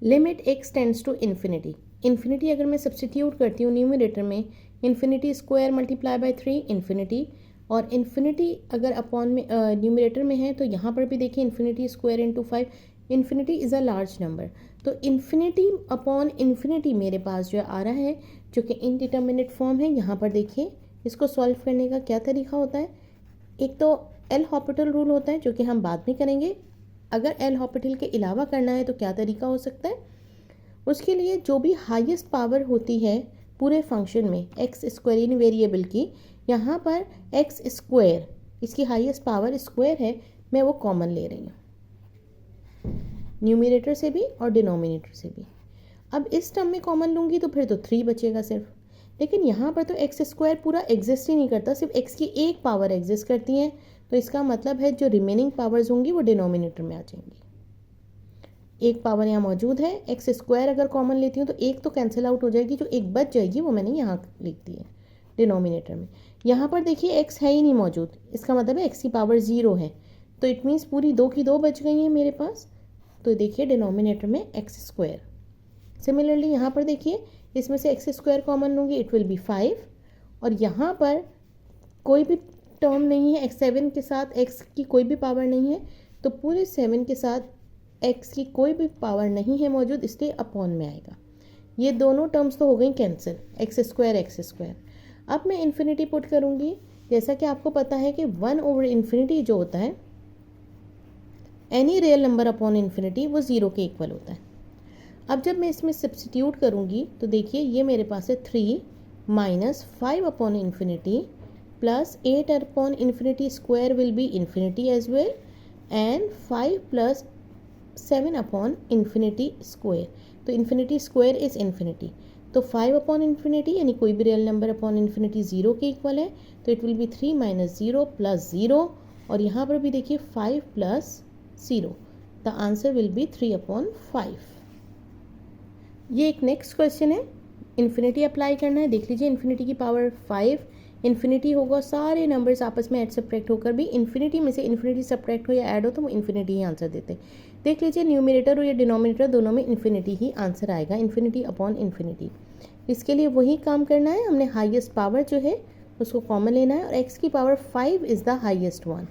Limit x tends to infinity, infinity अगर मैं substitute करती हूँ न्यूमरेटर में, infinity square multiply by 3 infinity, और इन्फिनिटी अगर अपॉन में न्यूमरेटर में है तो यहाँ पर भी देखिए infinity square into 5, infinity is a large number. तो इन्फिनिटी अपॉन इन्फिनिटी मेरे पास जो आ रहा है जो कि इनडिटर्मिनेट फॉर्म है। यहाँ पर देखिए इसको सॉल्व करने का क्या तरीका होता है। एक तो एल हॉपिटल रूल होता है जो कि हम बाद में करेंगे। अगर एल हॉपिटल के अलावा करना है तो क्या तरीका हो सकता है, उसके लिए जो भी हाईएस्ट पावर होती है पूरे फंक्शन में एक्स स्क्वायर यानी वेरिएबल की, यहाँ पर एक्स स्क्वायर इसकी हाईएस्ट पावर स्क्वायर है, मैं वो कॉमन ले रही हूँ न्यूमरेटर से भी और डिनोमिनेटर से भी। अब इस टर्म में कॉमन लूँगी तो फिर तो 3 बचेगा सिर्फ, लेकिन यहाँ पर तो एक्स स्क्वायर पूरा एग्जिस्ट ही नहीं करता, सिर्फ एक्स की एक पावर एग्जिस्ट करती हैं। तो इसका मतलब है जो रिमेनिंग पावर्स होंगी वो डिनोमिनेटर में आ जाएंगी। एक पावर यहाँ मौजूद है, एक्स स्क्वायर अगर कॉमन लेती हूँ तो एक तो कैंसिल आउट हो जाएगी, जो एक बच जाएगी वो मैंने यहाँ लिख दी है डिनोमिनेटर में। यहाँ पर देखिए एक्स है ही नहीं मौजूद, इसका मतलब है एक्स की पावर 0 है, तो इट मीन्स पूरी 2 की 2 बच गई हैं मेरे पास। तो देखिए डिनोमिनेटर में एक्स स्क्वायर। सिमिलरली यहाँ पर देखिए इसमें से एक्स स्क्वायर कॉमन लूँगी, इट विल बी 5, और यहाँ पर कोई भी टर्म नहीं है, एक्स 7 के साथ एक्स की कोई भी पावर नहीं है, तो पूरे 7 के साथ एक्स की कोई भी पावर नहीं है मौजूद, इसलिए अपॉन में आएगा। ये दोनों टर्म्स तो हो गई कैंसिल, एक्स स्क्वायर। अब मैं इन्फिनिटी पुट करूँगी। जैसा कि आपको पता है कि 1 ओवर इन्फिनिटी जो होता है, any real number upon infinity, वो 0 के इक्वल होता है। अब जब मैं इसमें सब्सटीट्यूट करूँगी तो देखिए ये मेरे पास है 3 minus 5 upon infinity plus 8 upon infinity square will be infinity as well, and 5 plus 7 upon infinity square. तो इन्फिनिटी स्क्वायर इज इन्फिनिटी, तो 5 अपॉन इन्फिनिटी यानी कोई भी रियल नंबर अपॉन इन्फिनिटी 0 के इक्वल है, तो it will be 3 minus 0 plus 0, और यहाँ पर भी देखिए 5 plus 0, the answer will be 3 upon 5। ये एक नेक्स्ट क्वेश्चन है, इन्फिनिटी अप्लाई करना है। देख लीजिए इन्फिनिटी की पावर 5, इन्फिनिटी होगा, सारे नंबर्स आपस में ऐड सब्ट्रैक्ट होकर भी इन्फिनिटी में से इन्फिनिटी सब्ट्रैक्ट हो या ऐड हो तो वो इन्फिनिटी ही आंसर देते हैं। देख लीजिए न्यूमरेटर और या डिनोमिनेटर दोनों में इन्फिनिटी ही आंसर आएगा, इन्फिनिटी अपॉन इन्फिनिटी। इसके लिए वही काम करना है, हमने हाईएस्ट पावर जो है उसको कॉमन लेना है, और एक्स की power 5 is the highest one.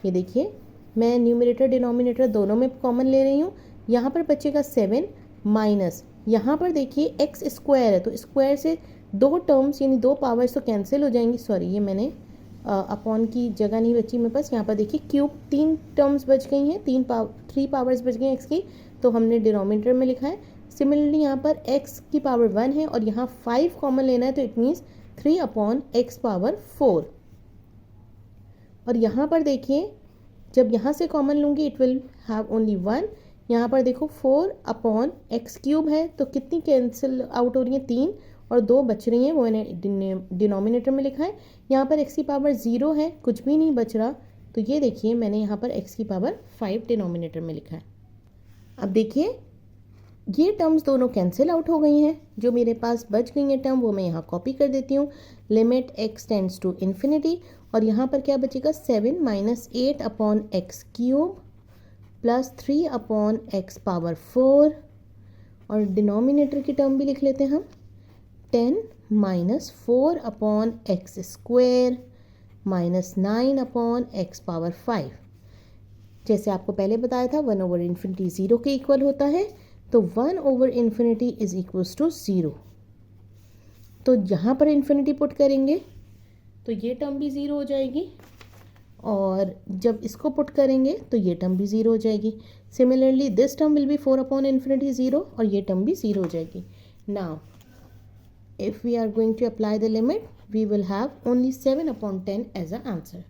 ये देखिए मैं न्यूमरेटर डिनोमिनेटर दोनों में कॉमन ले रही हूँ। यहाँ पर बचेगा 7 माइनस, यहाँ पर देखिए एक्स स्क्वायर है तो स्क्वायर से 2 टर्म्स यानी 2 पावर्स तो कैंसिल हो जाएंगी। सॉरी, ये मैंने अपॉन की जगह नहीं बची मेरे पास, यहाँ पर देखिए क्यूब 3 टर्म्स बच गई हैं, 3 पावर्स बच गई हैं एक्स की, तो हमने डिनोमिनेटर में लिखा है। सिमिलरली यहाँ पर एक्स की पावर 1 है और यहाँ 5 कॉमन लेना है, तो it means 3 upon x power 4। और यहाँ पर देखिए जब यहाँ से कॉमन लूँगी इट विल हैव ओनली 1। यहाँ पर देखो 4 अपॉन एक्स क्यूब है, तो कितनी कैंसिल आउट हो रही हैं, 3 और 2 बच रही हैं, वो मैंने डिनोमिनेटर में लिखा है। यहाँ पर एक्स की पावर 0 है, कुछ भी नहीं बच रहा, तो ये देखिए मैंने यहाँ पर एक्स की पावर 5 डिनोमिनेटर में लिखा है। अब देखिए ये टर्म्स दोनों कैंसिल आउट हो गई हैं, जो मेरे पास बच गई हैं टर्म वो मैं यहाँ कॉपी कर देती हूँ। Limit x tends to infinity, और यहाँ पर क्या बचेगा 7 minus 8 upon x cube plus 3 upon x power 4, और डिनोमिनेटर की टर्म भी लिख लेते हैं हम, 10 minus 4 upon x square minus 9 upon x power 5। जैसे आपको पहले बताया था 1 ओवर इन्फिनिटी 0 के इक्वल होता है, तो 1 over infinity is equals to 0। तो यहाँ पर इन्फिनिटी पुट करेंगे तो ये टर्म भी 0 हो जाएगी, और जब इसको पुट करेंगे तो ये टर्म भी 0 हो जाएगी। Similarly this term will be 4 upon infinity 0, और ये टर्म भी 0 हो जाएगी। Now if we are going to apply the limit we will have only 7 upon 10 as a answer.